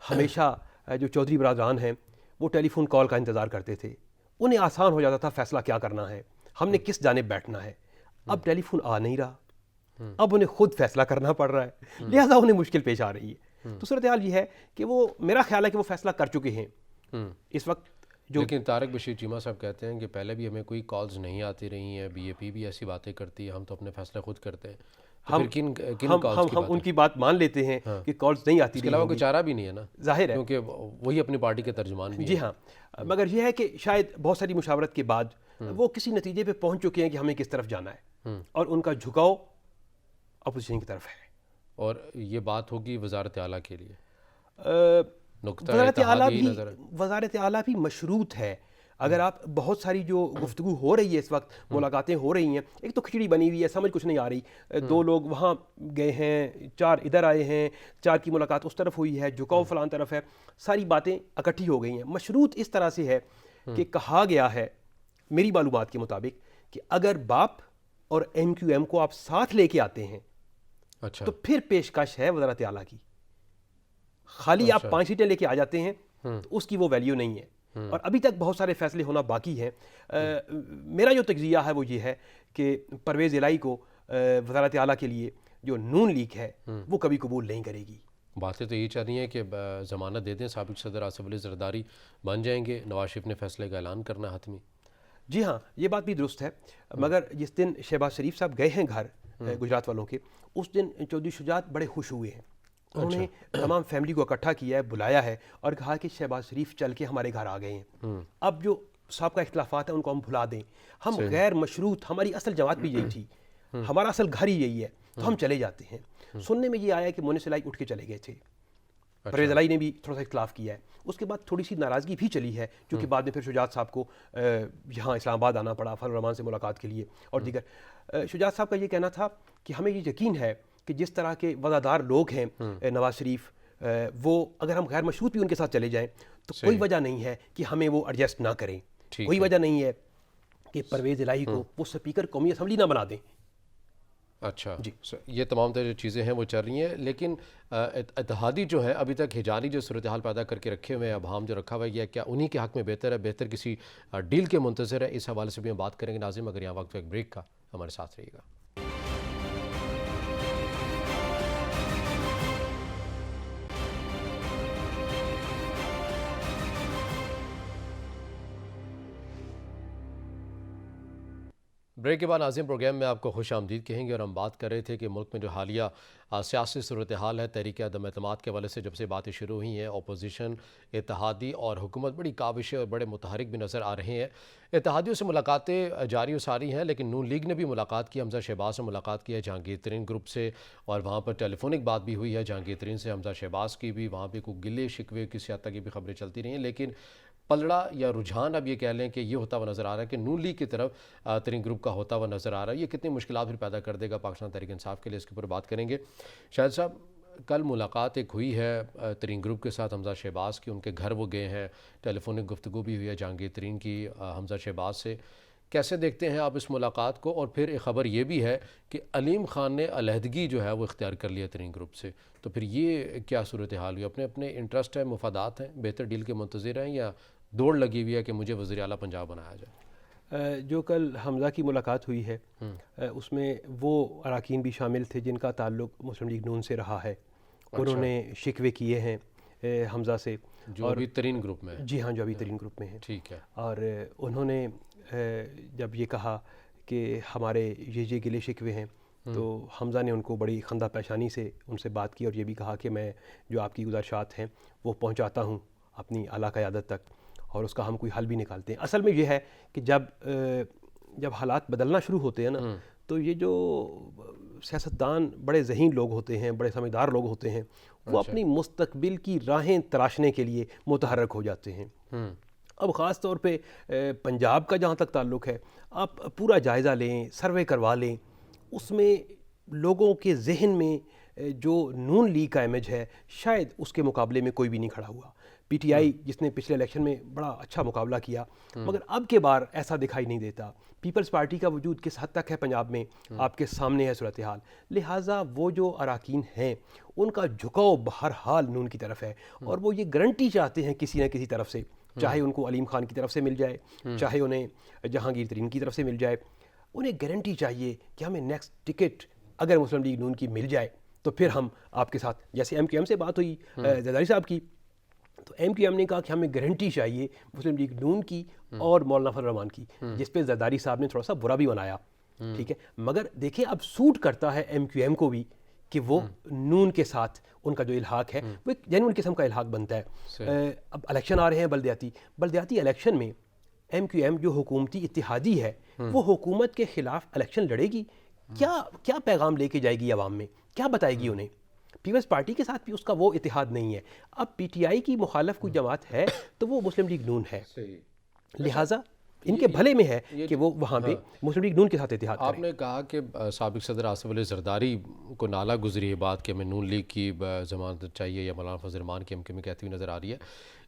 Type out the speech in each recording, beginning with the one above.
ہمیشہ جو چودھری برادران ہیں وہ ٹیلی فون کال کا انتظار کرتے تھے، انہیں آسان ہو جاتا تھا فیصلہ کیا کرنا ہے، ہم نے کس جانب بیٹھنا ہے۔ اب ٹیلی فون آ نہیں رہا، اب انہیں خود فیصلہ کرنا پڑ رہا ہے، لہٰذا انہیں مشکل پیش آ رہی ہے۔ تو صورتحال یہ ہے کہ وہ، میرا خیال ہے کہ وہ فیصلہ کر چکے ہیں اس وقت۔ لیکن طارق بشیر چیمہ صاحب کہتے ہیں کہ پہلے بھی ہمیں کوئی کالز نہیں آتی رہی ہیں، بی اے پی بھی ایسی باتیں کرتی ہے، ہم تو اپنے فیصلے خود کرتے ہیں۔ ہم ان کی بات مان لیتے ہیں کہ کالز نہیں آتی، اس کے علاوہ کوئی چارہ بھی نہیں ہے نا، ظاہر ہے، کیونکہ وہی اپنی پارٹی کے ترجمان بھی ہیں۔ جی ہاں، مگر یہ ہے کہ شاید بہت ساری مشاورت کے بعد وہ کسی نتیجے پہ پہنچ چکے ہیں کہ ہمیں کس طرف جانا ہے، اور ان کا جھکاؤ اپوزیشن کی طرف ہے۔ اور یہ بات ہوگی وزارت اعلیٰ کے لیے، وزارت اعلیٰ بھی مشروط ہے۔ اگر آپ بہت ساری جو گفتگو ہو رہی ہے اس وقت، ملاقاتیں ہو رہی ہیں، ایک تو کھچڑی بنی ہوئی ہے، سمجھ کچھ نہیں آ رہی، دو لوگ وہاں گئے ہیں، چار ادھر آئے ہیں، چار کی ملاقات اس طرف ہوئی ہے، جھکاؤ فلان طرف ہے، ساری باتیں اکٹھی ہو گئی ہیں۔ مشروط اس طرح سے ہے کہ کہا گیا ہے میری معلومات کے مطابق کہ اگر باپ اور ایم کیو ایم کو آپ ساتھ لے کے آتے ہیں تو پھر پیشکش ہے وزارت اعلیٰ کی۔ خالی آپ 5 سیٹیں لے کے آ جاتے ہیں تو اس کی وہ ویلیو نہیں ہے، اور ابھی تک بہت سارے فیصلے ہونا باقی ہیں۔ میرا جو تجزیہ ہے وہ یہ ہے کہ پرویز الہی کو وزارت اعلیٰ کے لیے جو نون لیگ ہے وہ کبھی قبول نہیں کرے گی۔ باتیں تو یہی چل رہی ہیں کہ ضمانت دے دیں، سابق صدر آصف علی زرداری بن جائیں گے، نواز شریف نے فیصلے کا اعلان کرنا ہے حتمی۔ جی ہاں، یہ بات بھی درست ہے، مگر جس دن شہباز شریف صاحب گئے ہیں گھر گجرات والوں کے، اس دن چودھری شجاعت بڑے خوش ہوئے ہیں، انہوں نے تمام فیملی کو اکٹھا کیا ہے، بلایا ہے، اور کہا کہ شہباز شریف چل کے ہمارے گھر آ گئے ہیں، اب جو سابقہ اختلافات ہیں ان کو ہم بھلا دیں، ہم غیر مشروط، ہماری اصل جماعت بھی یہی تھی، ہمارا اصل گھر ہی یہی ہے، تو ہم چلے جاتے ہیں۔ سننے میں یہ آیا کہ مونس الہی اٹھ کے چلے گئے تھے، پرویز الہی نے بھی تھوڑا سا اختلاف کیا ہے، اس کے بعد تھوڑی سی ناراضگی بھی چلی ہے، کیونکہ بعد میں پھر شجاعت صاحب کو یہاں اسلام آباد آنا پڑا فضل الرحمان سے ملاقات کے لیے اور دیگر۔ شجاعت صاحب کا یہ کہنا تھا کہ ہمیں یہ یقین ہے کہ جس طرح کے وفادار لوگ ہیں نواز شریف، وہ اگر ہم غیر مشروط بھی ان کے ساتھ چلے جائیں تو کوئی وجہ نہیں ہے کہ ہمیں وہ ایڈجسٹ نہ کریں، کوئی وجہ نہیں ہے کہ پرویز الہی کو وہ سپیکر قومی اسمبلی نہ بنا دیں۔ اچھا جی، یہ تمام جو چیزیں ہیں وہ چل رہی ہیں، لیکن اتحادی جو ہے ابھی تک ہجانی جو صورتحال پیدا کر کے رکھے ہوئے ہیں، ابہام جو رکھا ہوا ہے، یہ کیا انہی کے حق میں بہتر ہے، بہتر کسی ڈیل کے منتظر ہے؟ اس حوالے سے بھی ہم بات کریں گے ناظرین، مگر یہاں وقت ایک بریک کا، ہمارے ساتھ رہیے گا۔ بریک کے بعد ناظرین پروگرام میں آپ کو خوش آمدید کہیں گے، اور ہم بات کر رہے تھے کہ ملک میں جو حالیہ سیاسی صورتحال ہے، تحریک عدم اعتماد کے حوالے سے جب سے باتیں شروع ہوئی ہیں، اپوزیشن، اتحادی اور حکومت بڑی کاوشیں اور بڑے متحرک بھی نظر آ رہے ہیں۔ اتحادیوں سے ملاقاتیں جاری و ساری ہیں، لیکن نون لیگ نے بھی ملاقات کی، حمزہ شہباز سے ملاقات کی ہے جہانگیر ترین گروپ سے، اور وہاں پر ٹیلی فونک بات بھی ہوئی ہے جہانگیر ترین سے، حمزہ شہباز کی بھی، وہاں پہ کوئی گلے شکوے کسی حد تک یہ بھی خبریں چلتی رہی ہیں، لیکن پلڑا یا رجحان اب یہ کہہ لیں کہ یہ ہوتا ہوا نظر آ رہا ہے کہ نون لیگ کی طرف ترین گروپ کا ہوتا ہوا نظر آ رہا ہے۔ یہ کتنی مشکلات پھر پیدا کر دے گا پاکستان تحریک انصاف کے لیے، اس کے اوپر بات کریں گے۔ شاہد صاحب، کل ملاقات ایک ہوئی ہے ترین گروپ کے ساتھ حمزہ شہباز کی، ان کے گھر وہ گئے ہیں، ٹیلی فونک گفتگو بھی ہوئی ہے جہانگیر ترین کی حمزہ شہباز سے، کیسے دیکھتے ہیں آپ اس ملاقات کو؟ اور پھر ایک خبر یہ بھی ہے کہ علیم خان نے علیحدگی جو ہے وہ اختیار کر لیا ترین گروپ سے، تو پھر یہ کیا صورتحال ہوئی؟ اپنے اپنے انٹرسٹ ہیں، مفادات ہیں، بہتر ڈیل کے منتظر ہیں، یا دوڑ لگی ہوئی ہے کہ مجھے وزیر اعلیٰ پنجاب بنایا جائے؟ جو کل حمزہ کی ملاقات ہوئی ہے اس میں وہ اراکین بھی شامل تھے جن کا تعلق مسلم لیگ نون سے رہا ہے، انہوں نے شکوے کیے ہیں حمزہ سے، جو ابھی ترین گروپ میں، جی ہاں، جو ابھی ترین گروپ میں ہیں، ٹھیک ہے، اور انہوں نے جب یہ کہا کہ ہمارے یہ گلے شکوے ہیں، تو حمزہ نے ان کو بڑی خندہ پیشانی سے ان سے بات کی، اور یہ بھی کہا کہ میں جو آپ کی گزارشات ہیں وہ پہنچاتا ہوں اپنی اعلیٰ قیادت تک، اور اس کا ہم کوئی حل بھی نکالتے ہیں۔ اصل میں یہ ہے کہ جب حالات بدلنا شروع ہوتے ہیں نا، تو یہ جو سیاستدان بڑے ذہین لوگ ہوتے ہیں، بڑے سمجھدار لوگ ہوتے ہیں، وہ اپنی مستقبل کی راہیں تراشنے کے لیے متحرک ہو جاتے ہیں۔ اب خاص طور پہ پنجاب کا جہاں تک تعلق ہے، آپ پورا جائزہ لیں، سروے کروا لیں، اس میں لوگوں کے ذہن میں جو نون لیگ کا امیج ہے شاید اس کے مقابلے میں کوئی بھی نہیں کھڑا ہوا۔ پی ٹی آئی جس نے پچھلے الیکشن میں بڑا اچھا مقابلہ کیا، مگر اب کے بار ایسا دکھائی نہیں دیتا۔ پیپلز پارٹی کا وجود کس حد تک ہے پنجاب میں آپ کے سامنے ہے صورتحال، لہٰذا وہ جو اراکین ہیں ان کا جھکاؤ بہرحال نون کی طرف ہے، اور وہ یہ گارنٹی چاہتے ہیں کسی نہ کسی طرف سے، چاہے ان کو علیم خان کی طرف سے مل جائے، چاہے انہیں جہانگیر ترین کی طرف سے مل جائے، انہیں گارنٹی چاہیے کہ ہمیں نیکسٹ ٹکٹ اگر مسلم لیگ نون کی مل جائے تو پھر ہم آپ کے ساتھ، جیسے ایم کیو ایم سے بات ہوئی زرداری صاحب کی، تو ایم کیو ایم نے کہا کہ ہمیں گارنٹی چاہیے مسلم لیگ نون کی اور مولانا فضل الرحمان کی، جس پہ زرداری صاحب نے تھوڑا سا برا بھی بنایا، ٹھیک ہے، مگر دیکھیں اب سوٹ کرتا ہے ایم کیو ایم کو بھی کہ وہ نون کے ساتھ ان کا جو الحاق ہے وہ ایک جینوئن قسم کا الحاق بنتا ہے۔ اب الیکشن آ رہے ہیں بلدیاتی الیکشن میں ایم کیو ایم جو حکومتی اتحادی ہے وہ حکومت کے خلاف الیکشن لڑے گی، کیا پیغام لے کے جائے گی عوام میں، کیا بتائے گی انہیں؟ پیپلز پارٹی کے ساتھ بھی اس کا وہ اتحاد نہیں ہے۔ اب پی ٹی آئی کی مخالف کوئی جماعت ہے تو وہ مسلم لیگ نون ہے، لہٰذا ان کے بھلے میں ہے کہ وہ وہاں پہ مسلم لیگ نون کے ساتھ اتحاد کریں۔ آپ نے کہا کہ سابق صدر آصف علی زرداری کو نالا گزری ہے بات کہ ہمیں نون لیگ کی ضمانت چاہیے، یا مولانا فضل الرحمان کی ہم کہتی ہوئی نظر آ رہی ہے۔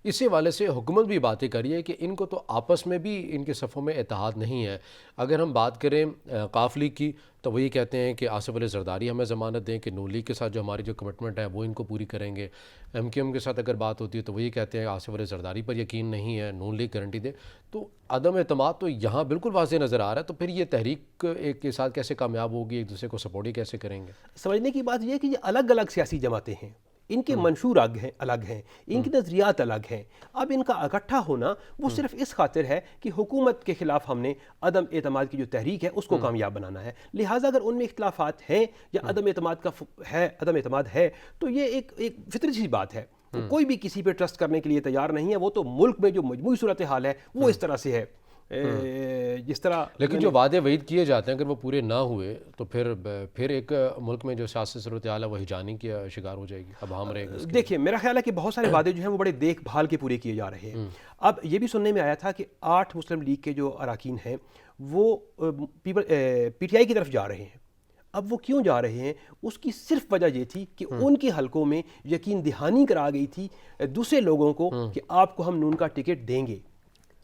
اسی حوالے سے حکومت بھی باتیں کر رہی ہے کہ ان کو تو آپس میں بھی ان کے صفوں میں اتحاد نہیں ہے۔ اگر ہم بات کریں قاف لیگ کی تو وہ یہ کہتے ہیں کہ آصف علی زرداری ہمیں ضمانت دیں کہ نون لیگ کے ساتھ جو ہماری جو کمٹمنٹ ہے وہ ان کو پوری کریں گے۔ ایم کیو ایم کے ساتھ اگر بات ہوتی ہے تو وہ یہ کہتے ہیں آصف علی زرداری پر یقین نہیں ہے، نون لیگ گارنٹی دے۔ تو عدم اعتماد تو یہاں بالکل واضح نظر آ رہا ہے، تو پھر یہ تحریک ایک کے ساتھ کیسے کامیاب ہوگی، ایک دوسرے کو سپورٹ ہی کیسے کریں گے؟ سمجھنے کی بات یہ ہے کہ یہ الگ الگ سیاسی جماعتیں ہیں، ان کے منشور الگ ہیں، ان کی نظریات الگ ہیں۔ اب ان کا اکٹھا ہونا وہ صرف اس خاطر ہے کہ حکومت کے خلاف ہم نے عدم اعتماد کی جو تحریک ہے اس کو کامیاب بنانا ہے، لہٰذا اگر ان میں اختلافات ہیں یا عدم اعتماد ہے تو یہ ایک فطری سی بات ہے۔ کوئی بھی کسی پہ ٹرسٹ کرنے کے لیے تیار نہیں ہے، وہ تو ملک میں جو مجموعی صورتحال ہے وہ اس طرح سے ہے جس طرح۔ لیکن جو وعدے وعید کیے جاتے ہیں اگر وہ پورے نہ ہوئے تو پھر ایک ملک میں جو سیاسی صورتحال ہے وہ ہیجانی کی شکار ہو جائے گی، اب ہم رہے گا۔ دیکھیں میرا خیال ہے کہ بہت سارے وعدے جو ہیں وہ بڑے دیکھ بھال کے پورے کیے جا رہے ہیں۔ اب یہ بھی سننے میں آیا تھا کہ 8 مسلم لیگ کے جو اراکین ہیں وہ پی ٹی آئی کی طرف جا رہے ہیں۔ اب وہ کیوں جا رہے ہیں؟ اس کی صرف وجہ یہ تھی کہ ان کے حلقوں میں یقین دہانی کرا گئی تھی دوسرے لوگوں کو کہ آپ کو ہم نون کا ٹکٹ دیں گے۔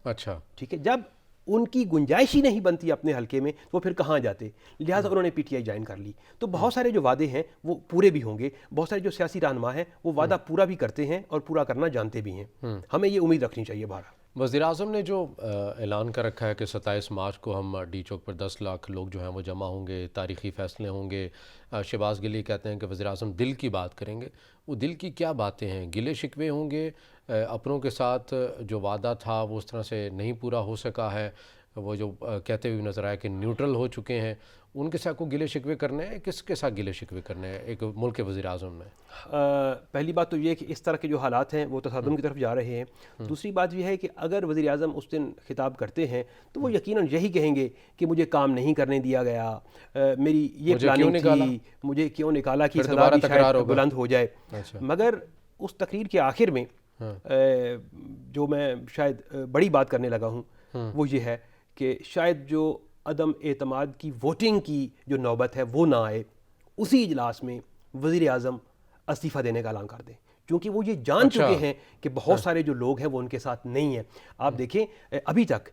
اچھا ٹھیک ہے، جب ان کی گنجائش ہی نہیں بنتی اپنے حلقے میں تو وہ پھر کہاں جاتے، لہٰذا انہوں نے پی ٹی آئی جوائن کر لی۔ تو بہت سارے جو وعدے ہیں وہ پورے بھی ہوں گے، بہت سارے جو سیاسی رہنما ہیں وہ وعدہ پورا بھی کرتے ہیں اور پورا کرنا جانتے بھی ہیں، ہمیں یہ امید رکھنی چاہیے۔ بہرحال وزیر اعظم نے جو اعلان کر رکھا ہے کہ 27 مارچ کو ہم ڈی چوک پر 10 لاکھ لوگ جو ہیں وہ جمع ہوں گے، تاریخی فیصلے ہوں گے۔ شہباز گلی کہتے ہیں کہ وزیر اعظم دل کی بات کریں گے، وہ دل کی کیا باتیں ہیں؟ گلے شکوے ہوں گے، اپنوں کے ساتھ جو وعدہ تھا وہ اس طرح سے نہیں پورا ہو سکا ہے، وہ جو کہتے ہوئے نظر آیا کہ نیوٹرل ہو چکے ہیں، ان کے ساتھ کو گلے شکوے کرنے ہیں؟ کس کے ساتھ گلے شکوے کرنے ہیں ایک ملک کے وزیر اعظم میں؟ پہلی بات تو یہ کہ اس طرح کے جو حالات ہیں وہ تصادم کی طرف جا رہے ہیں۔ دوسری بات یہ ہے کہ اگر وزیر اعظم اس دن خطاب کرتے ہیں تو وہ یقیناً یہی کہیں گے کہ مجھے کام نہیں کرنے دیا گیا، میری یہ پلاننگ تھی، مجھے کیوں نکالا، کی صدا بھی شاید بلند ہو جائے۔ مگر اس تقریر کے آخر میں جو میں شاید بڑی بات کرنے لگا ہوں وہ یہ ہے کہ شاید جو عدم اعتماد کی ووٹنگ کی جو نوبت ہے وہ نہ آئے، اسی اجلاس میں وزیر اعظم استعفیٰ دینے کا اعلان کر دیں، کیونکہ وہ یہ جان چکے ہیں کہ بہت سارے جو لوگ ہیں وہ ان کے ساتھ نہیں ہیں۔ آپ دیکھیں ابھی تک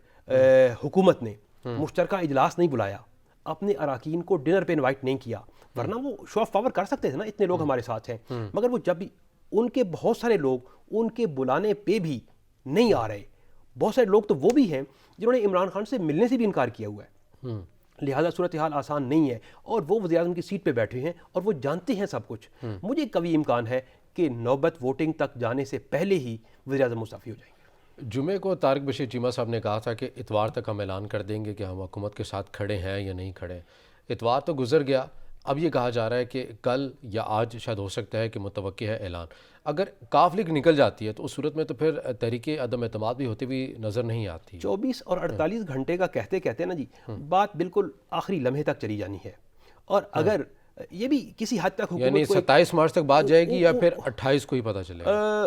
حکومت نے مشترکہ اجلاس نہیں بلایا، اپنے اراکین کو ڈنر پہ انوائٹ نہیں کیا، ورنہ وہ شو آف پاور کر سکتے تھے نا، اتنے لوگ ہمارے ساتھ ہیں، مگر وہ جب بھی ان کے بہت سارے لوگ ان کے بلانے پہ بھی نہیں آ رہے، بہت سارے لوگ تو وہ بھی ہیں جنہوں نے عمران خان سے ملنے سے بھی انکار کیا ہوا ہے، لہٰذا صورتحال آسان نہیں ہے، اور وہ وزیر اعظم کی سیٹ پہ بیٹھے ہیں اور وہ جانتے ہیں سب کچھ۔ مجھے کبھی امکان ہے کہ نوبت ووٹنگ تک جانے سے پہلے ہی وزیر اعظم مستعفی ہو جائیں گے۔ جمعے کو طارق بشیر چیمہ صاحب نے کہا تھا کہ اتوار تک ہم اعلان کر دیں گے کہ ہم حکومت کے ساتھ کھڑے ہیں یا نہیں کھڑے۔ اتوار تو گزر گیا، اب یہ کہا جا رہا ہے کہ کل یا آج شاید ہو سکتا ہے کہ متوقع ہے اعلان۔ اگر قاف لیگ نکل جاتی ہے تو اس صورت میں تو پھر تحریک عدم اعتماد بھی ہوتی ہوئی نظر نہیں آتی۔ 24 اور 48 گھنٹے کا کہتے نا جی، بات بالکل آخری لمحے تک چلی جانی ہے، اور اگر یہ بھی کسی حد تک حکومت یعنی 27 مارچ تک بات جائے گی یا پھر 28 کو ہی پتہ چلے گا؟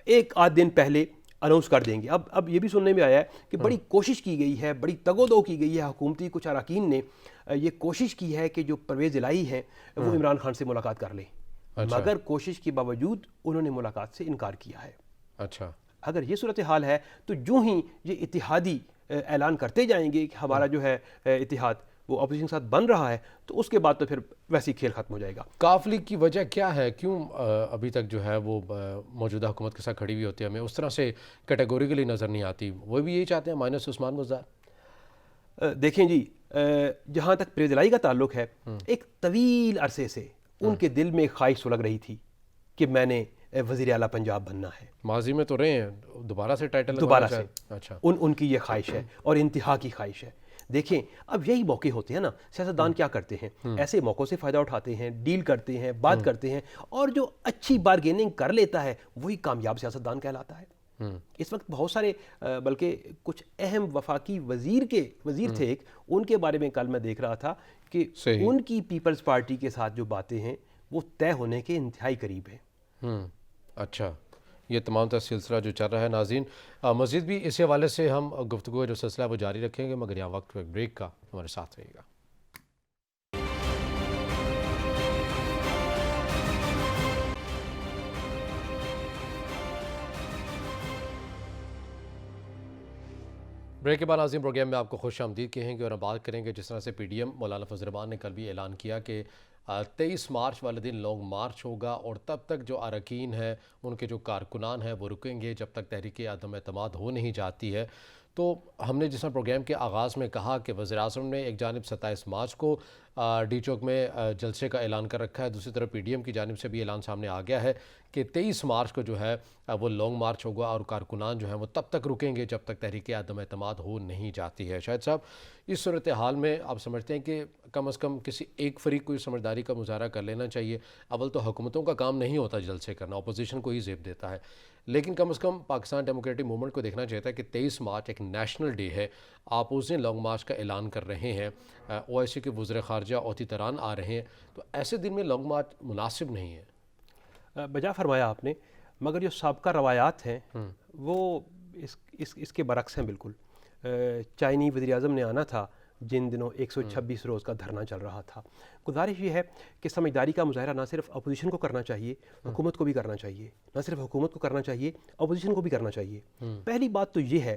ایک آدھ دن پہلے اناؤنس کر دیں گے۔ اب یہ بھی سننے میں آیا ہے کہ بڑی کوشش کی گئی ہے، بڑی تگ و دو کی گئی ہے، حکومتی کچھ اراکین نے یہ کوشش کی ہے کہ جو پرویز الہی ہیں وہ عمران خان سے ملاقات کر لیں، مگر کوشش کے باوجود انہوں نے ملاقات سے انکار کیا ہے۔ اچھا اگر یہ صورتحال ہے تو جو ہی یہ اتحادی اعلان کرتے جائیں گے کہ ہمارا جو ہے اتحاد وہ اپوزیشن کے ساتھ بن رہا ہے، تو اس کے بعد تو پھر ویسے ہی کھیل ختم ہو جائے گا۔ کاف لیگ کی وجہ کیا ہے؟ کیوں ابھی تک جو ہے وہ موجودہ حکومت کے ساتھ کھڑی ہوئی ہوتی ہے؟ ہمیں اس طرح سے کیٹیگوریکلی نظر نہیں آتی۔ وہ بھی یہی چاہتے ہیں مائنس عثمان گزار؟ دیکھیں جی، جہاں تک پریزلائی کا تعلق ہے، ایک طویل عرصے سے ان کے دل میں ایک خواہش سلگ رہی تھی کہ میں نے وزیر اعلیٰ پنجاب بننا ہے۔ ماضی میں تو رہے ہیں، دوبارہ سے ٹائٹل دوبارہ سے اچھا ان کی یہ خواہش ہے اور انتہا کی خواہش ہے۔ دیکھیں اب یہی موقع ہوتے ہیں نا، سیاستدان کیا کرتے ہیں، ایسے موقعوں سے فائدہ اٹھاتے ہیں، ڈیل کرتے ہیں، بات کرتے ہیں، اور جو اچھی بارگیننگ کر لیتا ہے وہی کامیاب سیاستدان کہلاتا ہے۔ اس وقت بہت سارے بلکہ کچھ اہم وفاقی وزیر تھے ایک، ان کے بارے میں کل میں دیکھ رہا تھا کہ ان کی پیپلز پارٹی کے ساتھ جو باتیں ہیں وہ طے ہونے کے انتہائی قریب ہیں۔ اچھا، یہ تمام تر سلسلہ جو چل رہا ہے ناظرین، مزید بھی اس حوالے سے ہم گفتگو جو سلسلہ وہ جاری رکھیں گے، مگر یہاں وقت ایک بریک کا، ہمارے ساتھ رہیے گا۔ بریک کے بعد ناظرین پروگرام میں آپ کو خوش آمدید کہیں گے اور ہم بات کریں گے جس طرح سے پی ڈی ایم مولانا فضل الرحمان نے کل بھی اعلان کیا کہ 23 مارچ والے دن لانگ مارچ ہوگا، اور تب تک جو اراکین ہیں، ان کے جو کارکنان ہیں وہ رکیں گے جب تک تحریک عدم اعتماد ہو نہیں جاتی ہے۔ تو ہم نے جس طرح پروگرام کے آغاز میں کہا کہ وزیر اعظم نے ایک جانب 27 مارچ کو ڈی چوک میں جلسے کا اعلان کر رکھا ہے، دوسری طرف پی ڈی ایم کی جانب سے بھی اعلان سامنے آ گیا ہے کہ 23 مارچ کو جو ہے وہ لانگ مارچ ہوگا، اور کارکنان جو ہیں وہ تب تک رکیں گے جب تک تحریک عدم اعتماد ہو نہیں جاتی ہے۔ شاہد صاحب، اس صورتحال میں آپ سمجھتے ہیں کہ کم از کم کسی ایک فریق کو اس سمجھداری کا مظاہرہ کر لینا چاہیے؟ اول تو حکومتوں کا کام نہیں ہوتا جلسے کرنا، اپوزیشن کو ہی زیب دیتا ہے، لیکن کم از کم پاکستان ڈیموکریٹک موومنٹ کو دیکھنا چاہتا ہے کہ 23 مارچ ایک نیشنل ڈے ہے، آپ اس دن لانگ مارچ کا اعلان کر رہے ہیں، او آئی سی کے وزیر خارجہ اوتی تران آ رہے ہیں، تو ایسے دن میں لانگ مارچ مناسب نہیں ہے۔ بجا فرمایا آپ نے، مگر جو سابقہ روایات ہیں وہ اس کے برعکس ہیں بالکل۔ چائنی وزیر اعظم نے آنا تھا جن دنوں 126 روز کا دھرنا چل رہا تھا۔ گزارش یہ ہے کہ سمجھداری کا مظاہرہ نہ صرف اپوزیشن کو کرنا چاہیے، حکومت کو بھی کرنا چاہیے، نہ صرف حکومت کو کرنا چاہیے، اپوزیشن کو بھی کرنا چاہیے۔ پہلی بات تو یہ ہے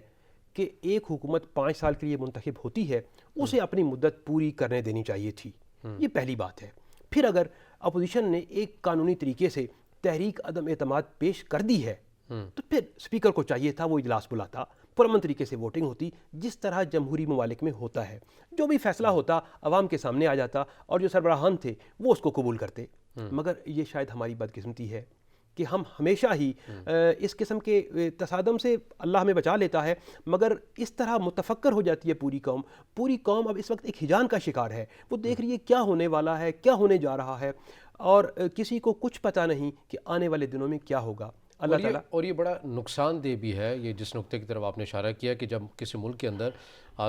کہ ایک حکومت 5 سال کے لیے منتخب ہوتی ہے، اسے اپنی مدت پوری کرنے دینی چاہیے تھی، یہ پہلی بات ہے۔ پھر اگر اپوزیشن نے ایک قانونی طریقے سے تحریک عدم اعتماد پیش کر دی ہے تو پھر اسپیکر کو چاہیے تھا وہ اجلاس بلاتا، پرامن طریقے سے ووٹنگ ہوتی، جس طرح جمہوری ممالک میں ہوتا ہے، جو بھی فیصلہ ہوتا عوام کے سامنے آ جاتا اور جو سربراہان تھے وہ اس کو قبول کرتے۔ مگر یہ شاید ہماری بدقسمتی ہے کہ ہم ہمیشہ ہی اس قسم کے تصادم سے اللہ ہمیں بچا لیتا ہے، مگر اس طرح متفکر ہو جاتی ہے پوری قوم اب اس وقت ایک ہجان کا شکار ہے، وہ دیکھ رہی ہے کیا ہونے والا ہے، کیا ہونے جا رہا ہے، اور کسی کو کچھ پتہ نہیں کہ آنے والے دنوں میں کیا ہوگا۔ اللہ تعالیٰ اور یہ بڑا نقصان دہ بھی ہے، یہ جس نقطے کی طرف آپ نے اشارہ کیا کہ جب کسی ملک کے اندر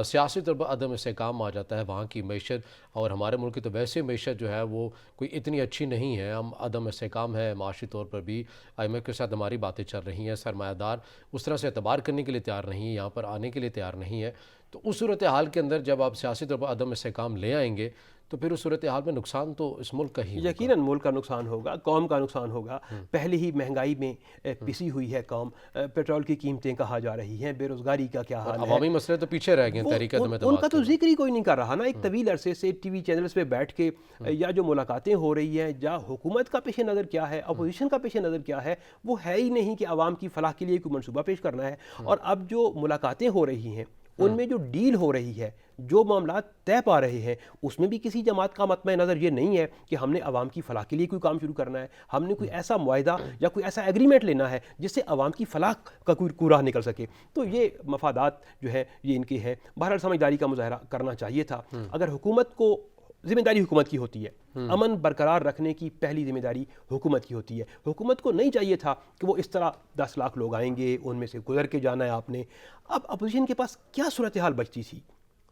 سیاسی طور پر عدم استحکام آ جاتا ہے، وہاں کی معیشت، اور ہمارے ملک کی تو ویسے معیشت جو ہے وہ کوئی اتنی اچھی نہیں ہے، ہم عدم استحکام ہے معاشی طور پر بھی، آئی ایم ایف کے ساتھ ہماری باتیں چل رہی ہیں، سرمایہ دار اس طرح سے اعتبار کرنے کے لیے تیار نہیں ہے، یہاں پر آنے کے لیے تیار نہیں ہے، تو اس صورتحال کے اندر جب آپ سیاسی طور پر عدم استحکام لے آئیں گے تو پھر اس صورتحال میں نقصان تو اس ملک کا ہی ہوگا۔ یقیناً ملک کا نقصان ہوگا، قوم کا نقصان ہوگا۔ پہلے ہی مہنگائی میں پسی ہوئی ہے قوم، پیٹرول کی قیمتیں کہا جا رہی ہیں، بے روزگاری کا کیا حال ہے، عوامی مسئلے تو پیچھے رہ گئے تحریک عدم اعتماد، ان کا تو ذکر ہی کوئی نہیں کر رہا نا۔ ایک طویل عرصے سے ٹی وی چینلز پہ بیٹھ کے یا جو ملاقاتیں ہو رہی ہیں، یا حکومت کا پیش نظر کیا ہے، اپوزیشن کا پیش نظر کیا ہے، وہ ہے ہی نہیں کہ عوام کی فلاح کے لیے کوئی منصوبہ پیش کرنا ہے۔ اور اب جو ملاقاتیں ہو رہی ہیں ان میں جو ڈیل ہو رہی ہے، جو معاملات طے پا رہے ہیں، اس میں بھی کسی جماعت کا مطمع نظر یہ نہیں ہے کہ ہم نے عوام کی فلاح کے لیے کوئی کام شروع کرنا ہے، ہم نے کوئی ایسا معاہدہ یا کوئی ایسا ایگریمنٹ لینا ہے جس سے عوام کی فلاح کا کوئی راہ نکل سکے۔ تو یہ مفادات جو ہے یہ ان کے ہیں۔ بہرحال سمجھداری کا مظاہرہ کرنا چاہیے تھا۔ اگر حکومت کو ذمہ داری حکومت کی ہوتی ہے، امن برقرار رکھنے کی پہلی ذمہ داری حکومت کی ہوتی ہے، حکومت کو نہیں چاہیے تھا کہ وہ اس طرح 10 لاکھ لوگ آئیں گے، ان میں سے گزر کے جانا ہے آپ نے۔ اب اپوزیشن کے پاس کیا صورتحال بچتی تھی؟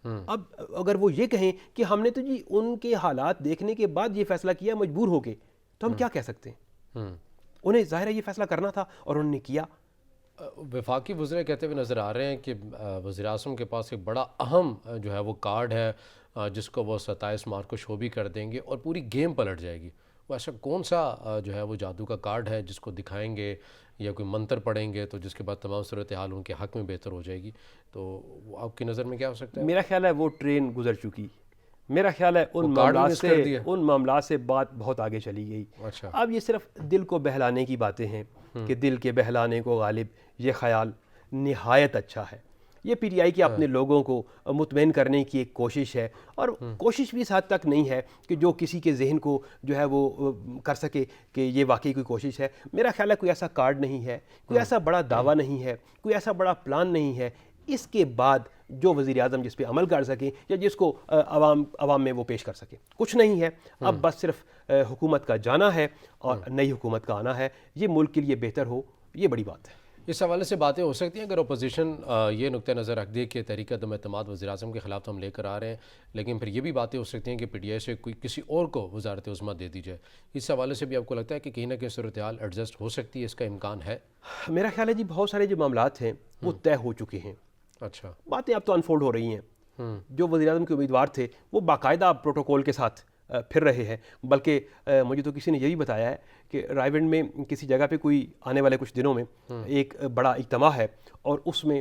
اب اگر وہ یہ کہیں کہ ہم نے تو جی ان کے حالات دیکھنے کے بعد یہ فیصلہ کیا مجبور ہو کے، تو ہم کیا کہہ سکتے ہیں؟ انہیں ظاہر ہے یہ فیصلہ کرنا تھا اور انہوں نے کیا۔ وفاقی وزراء کہتے ہوئے نظر آ رہے ہیں کہ وزیر اعظم کے پاس ایک بڑا اہم جو ہے وہ کارڈ ہے جس کو وہ 27 مارچ کو شو بھی کر دیں گے اور پوری گیم پلٹ جائے گی۔ وہ ایسا کون سا جو ہے وہ جادو کا کارڈ ہے جس کو دکھائیں گے یا کوئی منتر پڑھیں گے تو جس کے بعد تمام صورتحال ان کے حق میں بہتر ہو جائے گی؟ تو وہ آپ کی نظر میں کیا ہو سکتا ہے؟ میرا خیال ہے وہ ٹرین گزر چکی، میرا خیال ہے وہ کارڈ بھی مس کر دیا۔ ان معاملات سے بات بہت آگے چلی گئی۔ اچھا، اب یہ صرف دل کو بہلانے کی باتیں ہیں کہ دل کے بہلانے کو غالب، یہ خیال نہایت اچھا ہے۔ یہ پی ٹی آئی کے اپنے لوگوں کو مطمئن کرنے کی ایک کوشش ہے، اور کوشش بھی اس حد تک نہیں ہے کہ جو کسی کے ذہن کو جو ہے وہ کر سکے کہ یہ واقعی کوئی کوشش ہے۔ میرا خیال ہے کوئی ایسا کارڈ نہیں ہے، کوئی ایسا بڑا دعویٰ نہیں ہے، کوئی ایسا بڑا پلان نہیں ہے اس کے بعد جو وزیر اعظم جس پہ عمل کر سکیں یا جس کو عوام میں وہ پیش کر سکیں، کچھ نہیں ہے۔ اب بس صرف حکومت کا جانا ہے اور نئی حکومت کا آنا ہے، یہ ملک کے لیے بہتر ہو، یہ بڑی بات ہے۔ اس حوالے سے باتیں ہو سکتی ہیں اگر اپوزیشن یہ نقطہ نظر رکھ دے کہ تحریک عدم اعتماد وزیر اعظم کے خلاف تو ہم لے کر آ رہے ہیں، لیکن پھر یہ بھی باتیں ہو سکتی ہیں کہ پی ٹی آئی سے کوئی کسی اور کو وزارت عظمیٰ دے دی جائے۔ اس حوالے سے بھی آپ کو لگتا ہے کہ کہیں نہ کہیں صورتحال ایڈجسٹ ہو سکتی ہے، اس کا امکان ہے؟ میرا خیال ہے جی بہت سارے جو معاملات ہیں وہ طے ہو چکے ہیں، اچھا، باتیں اب تو انفولڈ ہو رہی ہیں۔ جو وزیر اعظم کے امیدوار تھے وہ باقاعدہ پروٹوکول کے ساتھ پھر رہے ہیں، بلکہ مجھے تو کسی نے یہ بھی بتایا ہے کہ رائیونڈ میں کسی جگہ پہ کوئی آنے والے کچھ دنوں میں ایک بڑا اجتماع ہے، اور اس میں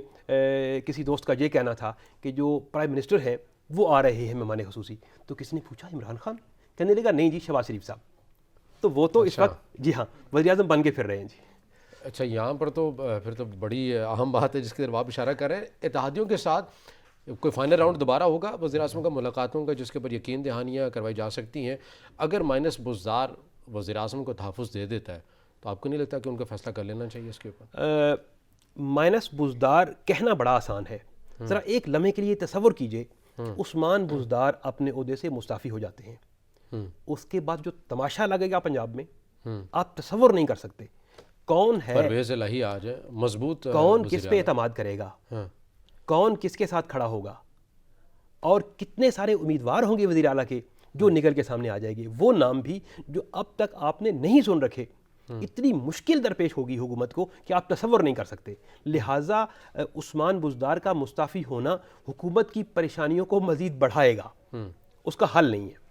کسی دوست کا یہ کہنا تھا کہ جو پرائم منسٹر ہیں وہ آ رہے ہیں مہمان خصوصی۔ تو کسی نے پوچھا عمران خان؟ کہنے لگا نہیں جی، شہباز شریف صاحب۔ تو وہ تو اس وقت جی ہاں وزیر اعظم بن کے پھر رہے ہیں جی۔ اچھا، یہاں پر تو پھر تو بڑی اہم بات ہے جس کی طرف آپ اشارہ کر رہے ہیں۔ اتحادیوں کے ساتھ کوئی فائنل راؤنڈ دوبارہ ہوگا وزیر اعظم کا ملاقاتوں کا جس کے اوپر یقین دہانیاں کروائی جا سکتی ہیں؟ اگر مائنس بزدار وزیر اعظم کو تحفظ دے دیتا ہے تو آپ کو نہیں لگتا کہ ان کا فیصلہ کر لینا چاہیے اس کے اوپر؟ مائنس بزدار کہنا بڑا آسان ہے، ذرا ایک لمحے کے لیے تصور کیجئے عثمان بزدار اپنے عہدے سے مستعفی ہو جاتے ہیں، اس کے بعد جو تماشا لگے گا پنجاب میں آپ تصور نہیں کر سکتے۔ کون ہے پرویز الہی آج ہے مضبوط، کون کس پہ اعتماد کرے گا، کون کس کے ساتھ کھڑا ہوگا، اور کتنے سارے امیدوار ہوں گے وزیر اعلیٰ کے جو نکل کے سامنے آ جائے گے، وہ نام بھی جو اب تک آپ نے نہیں سن رکھے۔ اتنی مشکل درپیش ہوگی حکومت کو کہ آپ تصور نہیں کر سکتے۔ لہٰذا عثمان بزدار کا مستعفی ہونا حکومت کی پریشانیوں کو مزید بڑھائے گا، اس کا حل نہیں ہے۔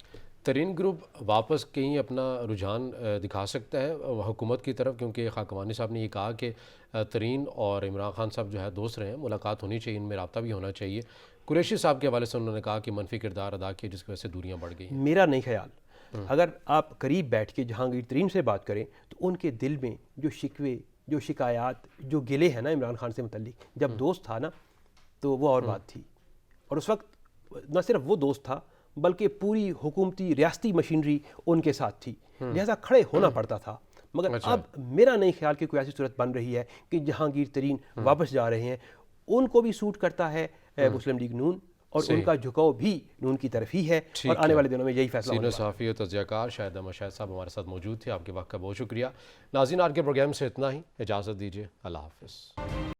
ترین گروپ واپس کہیں اپنا رجحان دکھا سکتا ہے حکومت کی طرف، کیونکہ خاکوانی صاحب نے یہ کہا کہ ترین اور عمران خان صاحب جو ہے دوست رہے ہیں، ملاقات ہونی چاہیے، ان میں رابطہ بھی ہونا چاہیے۔ قریشی صاحب کے حوالے سے انہوں نے کہا کہ منفی کردار ادا کیا جس کی وجہ سے دوریاں بڑھ گئی ہیں۔ میرا نہیں خیال، اگر آپ قریب بیٹھ کے جہانگیر ترین سے بات کریں تو ان کے دل میں جو شکوے، جو شکایات، جو گلے ہیں نا عمران خان سے متعلق، جب دوست تھا نا تو وہ اور بات تھی، اور اس وقت نہ صرف وہ دوست تھا بلکہ پوری حکومتی ریاستی مشینری ان کے ساتھ تھی، لہذا کھڑے ہونا پڑتا تھا۔ مگر اب میرا نہیں خیال کہ کوئی ایسی صورت بن رہی ہے کہ جہانگیر ترین واپس جا رہے ہیں۔ ان کو بھی سوٹ کرتا ہے مسلم لیگ نون، اور ان کا جھکاؤ بھی نون کی طرف ہی ہے، اور آنے والے دنوں میں یہی فیصلہ ہوگا۔ سینئر صحافی اور تجزیہ کار شاہد احمد شاہد صاحب ہمارے ساتھ موجود تھے، آپ کے وقت کا بہت شکریہ۔ ناظرین، آج کے پروگرام سے اتنا ہی، اجازت دیجیے، اللہ حافظ۔